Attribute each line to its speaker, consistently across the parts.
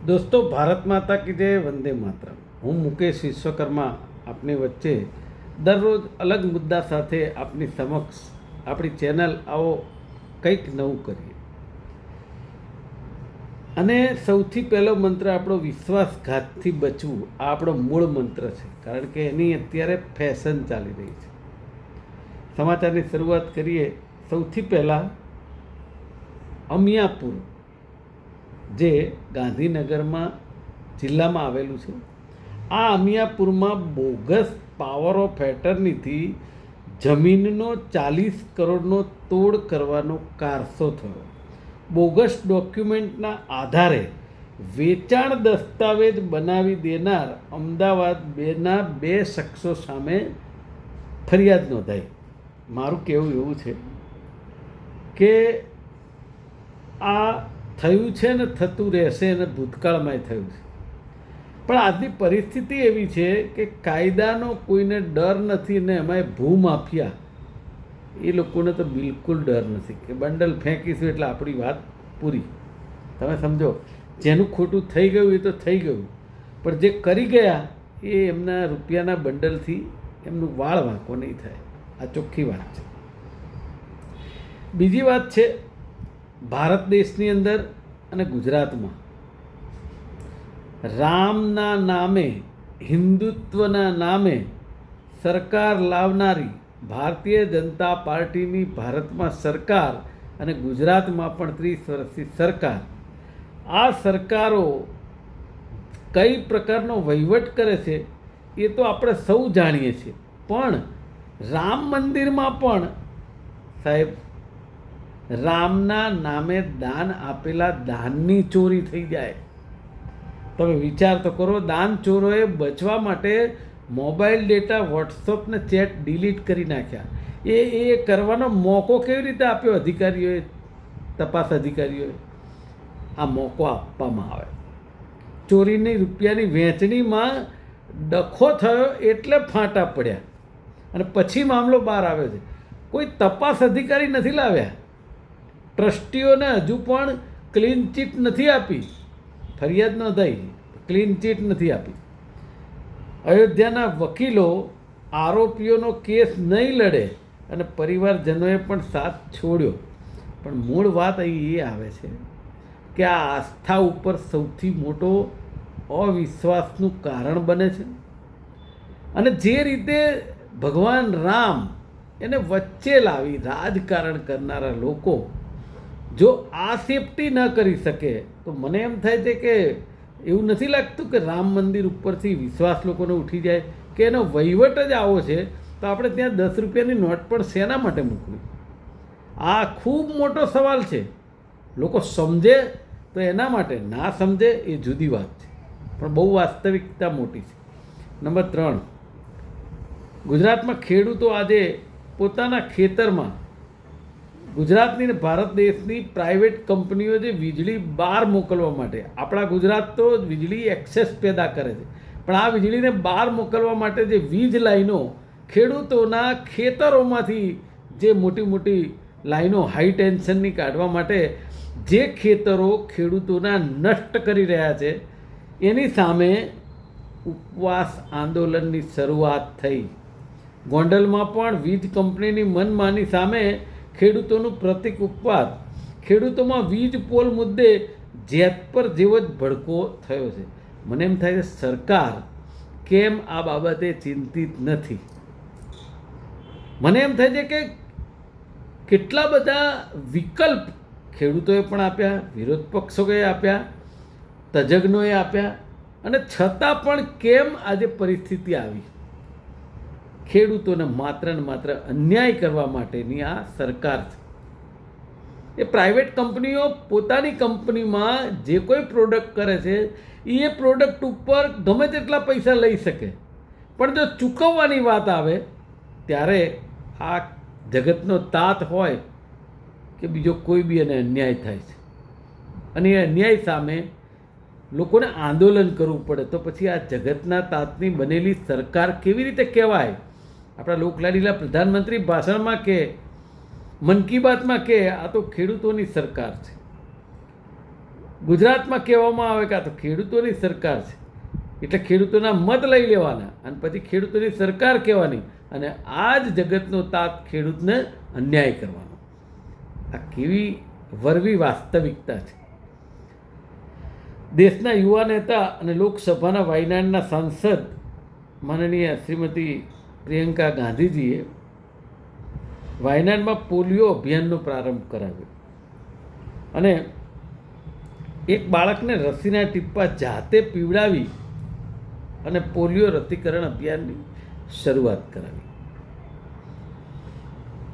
Speaker 1: दोस्तों, भारत माता की जय, वंदे मातरम। હું મુકેશ વિશ્વકર્મા આપની વચ્ચે દરરોજ અલગ મુદ્દા સાથે આપની સમક્ષ આપણી ચેનલ આવો કંઈક નવું કરીએ. અને સૌથી પહેલો મંત્ર આપણો વિશ્વાસઘાતથી બચવું, આ આપણો મૂળ મંત્ર છે. કારણ કે એની અત્યારે ફેશન ચાલી રહી છે. સમાચારની શરૂઆત કરીએ. સૌથી પહેલાં અમિયાપુર, જે ગાંધીનગરમાં જિલ્લામાં આવેલું છે, આ અમિયાપુરમાં બોગસ પાવર ઓફ એટર્નીથી જમીનનો 40 કરોડનો તોડ કરવાનો કારસો થયો. બોગસ ડોક્યુમેન્ટના આધારે વેચાણ દસ્તાવેજ બનાવી દેનાર અમદાવાદ બે શખ્સો સામે ફરિયાદ નોંધાઈ. મારું કહેવું એવું છે કે આ થયું છે ને થતું રહેશે, અને ભૂતકાળમાંય થયું છે. પણ આજની પરિસ્થિતિ એવી છે કે કાયદાનો કોઈને ડર નથી, ને એમાંય ભૂમાફિયા એ લોકોને તો બિલકુલ ડર નથી કે બંડલ ફેંકીશું એટલે આપણી વાત પૂરી. તમે સમજો, જેનું ખોટું થઈ ગયું એ તો થઈ ગયું, પણ જે કરી ગયા એ એમના રૂપિયાના બંડલથી એમનું વાળ વાંકો નહીં થાય. આ ચોખ્ખી વાત છે. બીજી વાત છે, ભારત દેશની અંદર અને ગુજરાતમાં રામના નામે, હિન્દુત્વના નામે સરકાર લાવનારી ભારતીય જનતા પાર્ટીની ભારતમાં સરકાર અને ગુજરાતમાં પણ 30 વર્ષથી સરકાર, આ સરકારો કઈ પ્રકારનો વહીવટ કરે છે એ તો આપણે સૌ જાણીએ છીએ. પણ રામ મંદિરમાં પણ સાહેબ, રામના નામે દાન આપેલા દાનની ચોરી થઈ જાય. તમે વિચાર તો કરો. દાન ચોરોએ બચવા માટે મોબાઈલ ડેટા, વોટ્સઅપ ને ચેટ ડિલીટ કરી નાખ્યા. એ કરવાનો મોકો કેવી રીતે આપ્યો અધિકારીઓએ, તપાસ અધિકારીઓએ? આ મોકો આપવામાં આવે. ચોરીની રૂપિયાની વહેંચણીમાં ડખો થયો એટલે ફાંટા પડ્યા, અને પછી મામલો બહાર આવ્યો છે. કોઈ તપાસ અધિકારી નથી લાવ્યા. ટ્રસ્ટીઓને હજુ પણ ક્લીન ચીટ નથી આપી. ફરિયાદ નોંધાઈ, ક્લીન ચીટ નથી આપી. અયોધ્યાના વકીલો આરોપીઓનો કેસ નહીં લડે, અને પરિવારજનોએ પણ સાથ છોડ્યો. પણ મૂળ વાત અહીં એ આવે છે કે આ આસ્થા ઉપર સૌથી મોટો અવિશ્વાસનું કારણ બને છે. અને જે રીતે ભગવાન રામ એને વચ્ચે લાવી રાજકારણ કરનારા લોકો જો આ સેફટી ન કરી શકે, તો મને એમ થાય છે કે એવું નથી લાગતું કે રામ મંદિર ઉપરથી વિશ્વાસ લોકોને ઉઠી જાય, કે એનો વહીવટ જ આવો છે, તો આપણે ત્યાં 10 રૂપિયાની નોટ પણ શેના માટે મૂકવી? આ ખૂબ મોટો સવાલ છે. લોકો સમજે તો એના માટે, ના સમજે એ જુદી વાત છે, પણ બહુ વાસ્તવિકતા મોટી છે. નંબર 3, ગુજરાતમાં ખેડૂતો આજે પોતાના ખેતરમાં ગુજરાતની ને ભારત દેશની પ્રાઇવેટ કંપનીઓ જે વીજળી બહાર મોકલવા માટે, આપણા ગુજરાત તો વીજળી એક્સેસ પેદા કરે છે, પણ આ વીજળીને બહાર મોકલવા માટે જે વીજ લાઈનો ખેડૂતોના ખેતરોમાંથી, જે મોટી મોટી લાઈનો હાઈ ટેન્શનની કાઢવા માટે જે ખેતરો ખેડૂતોના નષ્ટ કરી રહ્યા છે, એની સામે ઉપવાસ આંદોલનની શરૂઆત થઈ. ગોંડલમાં પણ વીજ કંપનીની મનમાની સામે ખેડૂતોનું પ્રતિક ઉપવાસ. ખેડૂતોમાં વીજ પોલ મુદ્દે જેત પર જેવો જ ભડકો થયો છે. મને એમ થાય છે સરકાર કેમ આ બાબતે ચિંતિત નથી? મને એમ થાય છે કે કેટલા બધા વિકલ્પ ખેડૂતોએ પણ આપ્યા, વિરોધ પક્ષોએ આપ્યા, તજજ્ઞોએ આપ્યા, અને છતાં પણ કેમ આજે પરિસ્થિતિ આવી? ખેડૂતોને માત્ર ને માત્ર અન્યાય કરવા માટેની આ સરકાર છે. એ પ્રાઇવેટ કંપનીઓ પોતાની કંપનીમાં જે કોઈ પ્રોડક્ટ કરે છે, એ પ્રોડક્ટ ઉપર ગમે તેટલા પૈસા લઈ શકે, પણ જો ચૂકવવાની વાત આવે ત્યારે આ જગતનો તાત હોય કે બીજો કોઈ બી એને અન્યાય થાય છે, અને એ અન્યાય સામે લોકોને આંદોલન કરવું પડે. તો પછી આ જગતના તાતની બનેલી સરકાર કેવી રીતે કહેવાય? આપણા લોકલાડીલા પ્રધાનમંત્રી ભાષણમાં કે મન કી બાતમાં કે આ તો ખેડૂતોની સરકાર છે. ગુજરાતમાં કહેવામાં આવે કે આ તો ખેડૂતોની સરકાર છે, એટલે ખેડૂતોના મત લઈ લેવાના અને પછી ખેડૂતોની સરકાર કહેવાની અને આ જ જગતનો તાત ખેડૂતને અન્યાય કરવાનો. આ કેવી વરવી વાસ્તવિકતા છે. દેશના યુવા નેતા અને લોકસભાના વાયનાડના સાંસદ માનનીય શ્રીમતી પ્રિયંકા ગાંધીજીએ વાયનાડમાં પોલિયો અભિયાનનો પ્રારંભ કરાવ્યો અને એક બાળકને રસીના ટીપ્પા જાતે પીવડાવી અને પોલિયો રસીકરણ અભિયાનની શરૂઆત કરાવી.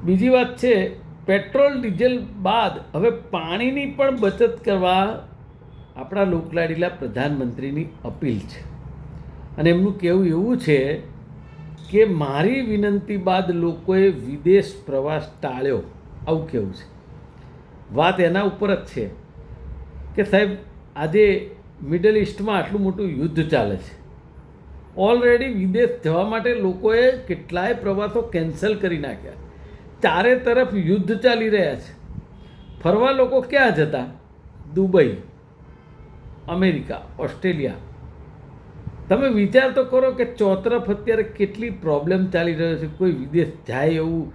Speaker 1: બીજી વાત છે, પેટ્રોલ ડીઝલ બાદ હવે પાણીની પણ બચત કરવા આપણા લોકલાડીલા પ્રધાનમંત્રીની અપીલ છે અને એમનું કહેવું એવું છે કે મારી વિનંતી બાદ લોકોએ વિદેશ પ્રવાસ ટાળ્યો, આવું કહેવું છે. વાત એના ઉપર જ છે કે સાહેબ આજે મિડલ ઇસ્ટમાં આટલું મોટું યુદ્ધ ચાલે છે. ઓલરેડી વિદેશ જવા માટે લોકોએ કેટલાય પ્રવાસો કેન્સલ કરી નાખ્યા. ચારે તરફ યુદ્ધ ચાલી રહ્યા છે. ફરવા લોકો ક્યાં જતા? Dubai, America, Australia. તમે વિચાર તો કરો કે ચોતરફ અત્યારે કેટલી પ્રોબ્લેમ ચાલી રહ્યો છે. કોઈ વિદેશ જાય એવું,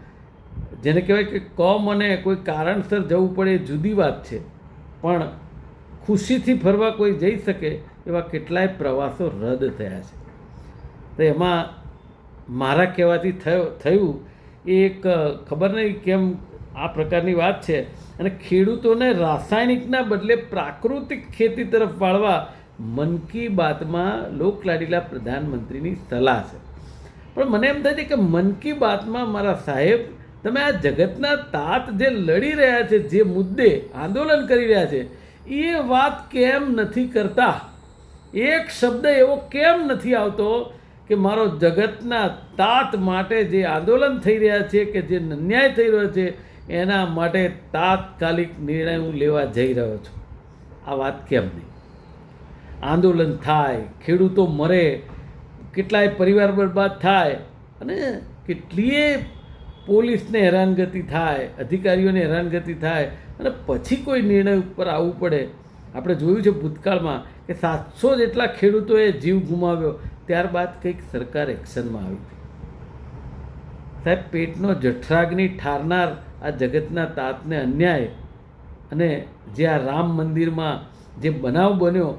Speaker 1: જેને કહેવાય કે કોમ અને કોઈ કારણસર જવું પડે એ જુદી વાત છે, પણ ખુશીથી ફરવા કોઈ જઈ શકે એવા કેટલાય પ્રવાસો રદ થયા છે. તો એમાં મારા કહેવાથી થયું એ એક ખબર નહીં કેમ આ પ્રકારની વાત છે અને ખેડૂતોને રાસાયણિકના બદલે પ્રાકૃતિક ખેતી તરફ વાળવા મન કી બાતમાં લોકલાડીલા પ્રધાનમંત્રીની સલાહ છે. પણ મને એમ થાય છે કે મન કી બાતમાં મારા સાહેબ તમે આ જગતના તાત જે લડી રહ્યા છે, જે મુદ્દે આંદોલન કરી રહ્યા છે, એ વાત કેમ નથી કરતા? એક શબ્દ એવો કેમ નથી આવતો કે મારો જગતના તાત માટે જે આંદોલન થઈ રહ્યા છે, કે જે અન્યાય થઈ રહ્યો છે, એના માટે તાત્કાલિક નિર્ણય હું લેવા જઈ રહ્યો છું? આ વાત કેમ નહીં? આંદોલન થાય, ખેડૂતો મરે, કેટલાય પરિવાર બરબાદ થાય અને કેટલીય પોલીસને હેરાનગતિ થાય, અધિકારીઓને હેરાનગતિ થાય અને પછી કોઈ નિર્ણય ઉપર આવવું પડે. આપણે જોયું છે ભૂતકાળમાં કે 700 જેટલા ખેડૂતોએ જીવ ગુમાવ્યો, ત્યારબાદ કંઈક સરકાર એક્શનમાં આવી હતી. સાહેબ, પેટનો જઠરાગ્નિ ઠારનાર આ જગતના તાતને અન્યાય અને જે આ રામ મંદિરમાં જે બનાવ બન્યો,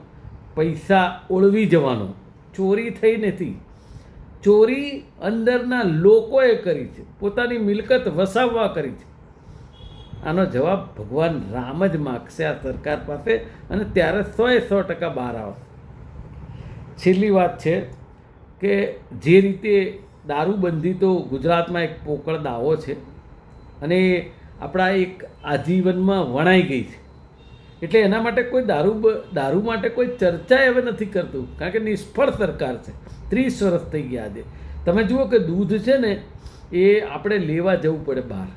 Speaker 1: પૈસા ઓળવી જવાનો, ચોરી થઈ નથી, ચોરી અંદરના લોકોએ કરી છે, પોતાની મિલકત વસાવવા કરી છે. આનો જવાબ ભગવાન રામ જ માગશે આ સરકાર પાસે અને ત્યારે 100% બહાર આવશે. છેલ્લી વાત છે કે જે રીતે દારૂબંધી તો ગુજરાતમાં એક પોકળ દાવો છે અને આપણા એક આજીવનમાં વણાઈ ગઈ છે. એટલે એના માટે કોઈ દારૂ માટે કોઈ ચર્ચા હવે નથી કરતું, કારણ કે નિષ્ફળ સરકાર છે. 30 વર્ષ થઈ ગયા આજે. તમે જુઓ કે દૂધ છે ને એ આપણે લેવા જવું પડે બહાર,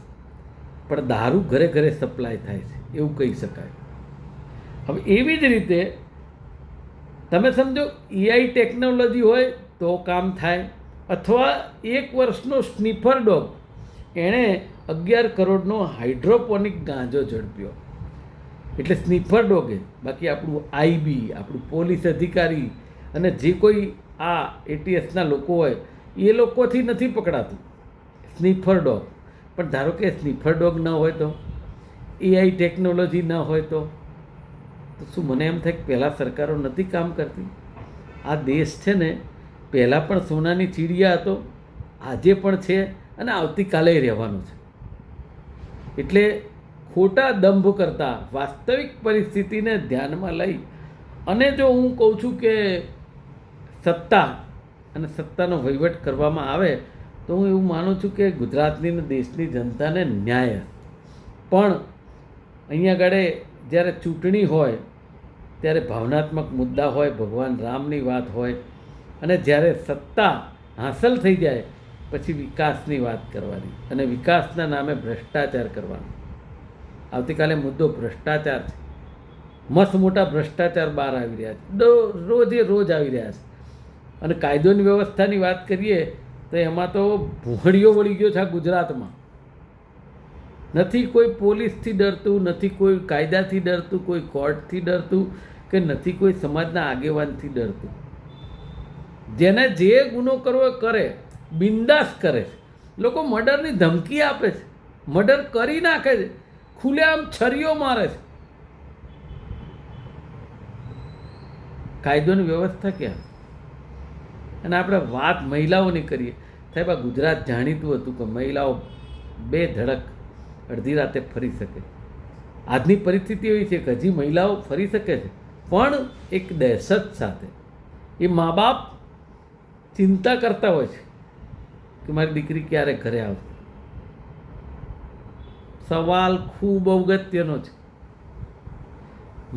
Speaker 1: પણ દારૂ ઘરે ઘરે સપ્લાય થાય છે, એવું કહી શકાય. હવે એવી જ રીતે તમે સમજો એઆઈ ટેકનોલોજી હોય તો કામ થાય, અથવા 1 વર્ષનો સ્નીફર ડોગ, એણે 11 કરોડનો હાઇડ્રોપોનિક ગાંજો ઝડપ્યો. એટલે સ્નીફર ડોગે, બાકી આપણું આઈબી, આપણું પોલીસ અધિકારી અને જે કોઈ આ એટીએસના લોકો હોય એ લોકોથી નથી પકડાતું સ્નીફર ડોગ. પણ ધારો કે સ્નીફર ડોગ ન હોય તો, એઆઈ ટેકનોલોજી ન હોય તો શું મને એમ થાય કે પહેલાં સરકારો નથી કામ કરતી? આ દેશ છે ને પહેલાં પણ સોનાની ચીડિયા હતો, આજે પણ છે અને આવતીકાલે રહેવાનું છે. એટલે ખોટા દંભ કરતાં વાસ્તવિક પરિસ્થિતિને ધ્યાનમાં લઈ અને જો હું કહું છું કે સત્તા અને સત્તાનો વહીવટ કરવામાં આવે તો હું એવું માનું છું કે ગુજરાતની અને દેશની જનતાને ન્યાય. પણ અહીંયા આગળ જ્યારે ચૂંટણી હોય ત્યારે ભાવનાત્મક મુદ્દા હોય, ભગવાન રામની વાત હોય અને જ્યારે સત્તા હાંસલ થઈ જાય પછી વિકાસની વાત કરવાની અને વિકાસના નામે ભ્રષ્ટાચાર કરવાનો. આવતીકાલે મુદ્દો ભ્રષ્ટાચાર છે. મસ્ત મોટા ભ્રષ્ટાચાર બહાર આવી રહ્યા છે, રોજે રોજ આવી રહ્યા છે. અને કાયદોની વ્યવસ્થાની વાત કરીએ તો એમાં તો ભૂહડિયો વળી ગયો છે આ ગુજરાતમાં. નથી કોઈ પોલીસથી ડરતું, નથી કોઈ કાયદાથી ડરતું, કોઈ કોર્ટથી ડરતું, કે નથી કોઈ સમાજના આગેવાનથી ડરતું. જેને જે ગુનો કરવો એ કરે, બિંદાસ કરે છે. લોકો મર્ડરની ધમકી આપે છે, મર્ડર કરી નાખે છે, ખુલ્લેઆમ છરીઓ મારે છે. કાયદોની વ્યવસ્થા ક્યાં? અને આપણે વાત મહિલાઓની કરીએ. સાહેબ, આ ગુજરાત જાણીતું હતું કે મહિલાઓ બે ધડક અડધી રાતે ફરી શકે. આજની પરિસ્થિતિ એવી છે કે હજી મહિલાઓ ફરી શકે છે, પણ એક દહેશત સાથે. એ મા બાપ ચિંતા કરતા હોય છે કે મારી દીકરી ક્યારે ઘરે આવશે. સવાલ ખૂબ અગત્યનો છે.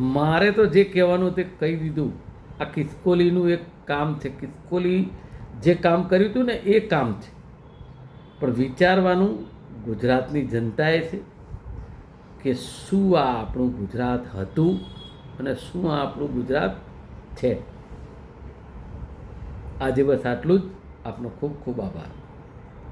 Speaker 1: મારે તો જે કહેવાનું તે કહી દીધું. આ ખિસકોલીનું એક કામ છે. ખિસકોલી જે કામ કર્યું હતું ને એ કામ છે. પણ વિચારવાનું ગુજરાતની જનતાએ છે કે શું આ આપણું ગુજરાત હતું અને શું આ આપણું ગુજરાત છે. આજે બસ આટલું જ. આપનો ખૂબ ખૂબ આભાર.